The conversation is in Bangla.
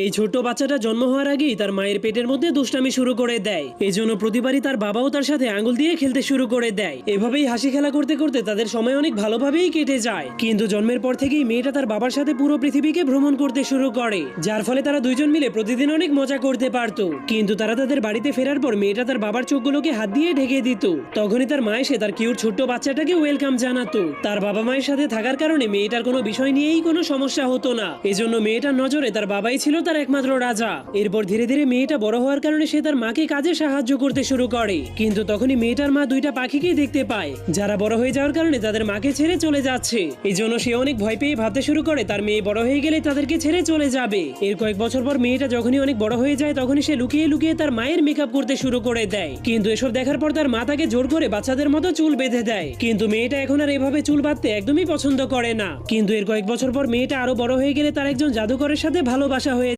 এই ছোট্ট বাচ্চাটা জন্ম হওয়ার আগেই তার মায়ের পেটের মধ্যে দুষ্টামি শুরু করে দেয়। এজন্য প্রতিবারই তার বাবাও তার সাথে আঙ্গুল দিয়ে খেলতে শুরু করে দেয়। এভাবেই হাসি খেলা করতে করতে তাদের সময় অনেক ভালোভাবেই কেটে যায়। কিন্তু জন্মের পর থেকেই মেয়েটা তার বাবার সাথে পুরো পৃথিবীকে ভ্রমণ করতে শুরু করে, যার ফলে তারা দুইজন মিলে প্রতিদিন অনেক মজা করতে পারত। কিন্তু তারা তাদের বাড়িতে ফেরার পর মেয়েটা তার বাবার চোখগুলোকে হাত দিয়ে ঢেকে দিত। তখনই তার মা এসে তার কিউট ছোট্ট বাচ্চাটাকে ওয়েলকাম জানাতো। তার বাবা মায়ের সাথে থাকার কারণে মেয়েটার কোনো বিষয় নিয়েই কোনো সমস্যা হতো না। এজন্য মেয়েটার নজরে তার বাবাই ছিল তার একমাত্র রাজা। এরপর ধীরে ধীরে মেয়েটা বড় হওয়ার কারণে সে তার মাকে কাজে সাহায্য করতে শুরু করে। কিন্তু তখনই মেয়েটার মা দুইটা পাখিকেই দেখতে পায়, যারা বড় হয়ে যাওয়ার কারণে তাদের মাকে ছেড়ে চলে যাচ্ছে। এই জন্য সে অনেক ভয় পেয়ে ভাবতে শুরু করে তার মেয়ে বড় হয়ে গেলে তাদেরকে ছেড়ে চলে যাবে। এর কয়েক বছর পর মেয়েটা যখনই অনেক বড় হয়ে যায় তখনই সে লুকিয়ে লুকিয়ে তার মায়ের মেকআপ করতে শুরু করে দেয়। কিন্তু এসব দেখার পর তার মা তাকে জোর করে বাচ্চাদের মতো চুল বেঁধে দেয়। কিন্তু মেয়েটা এখন আর এভাবে চুল বাঁধতে একদমই পছন্দ করে না। কিন্তু এর কয়েক বছর পর মেয়েটা আরো বড় হয়ে গেলে তার একজন জাদুকরের সাথে ভালোবাসা হয়ে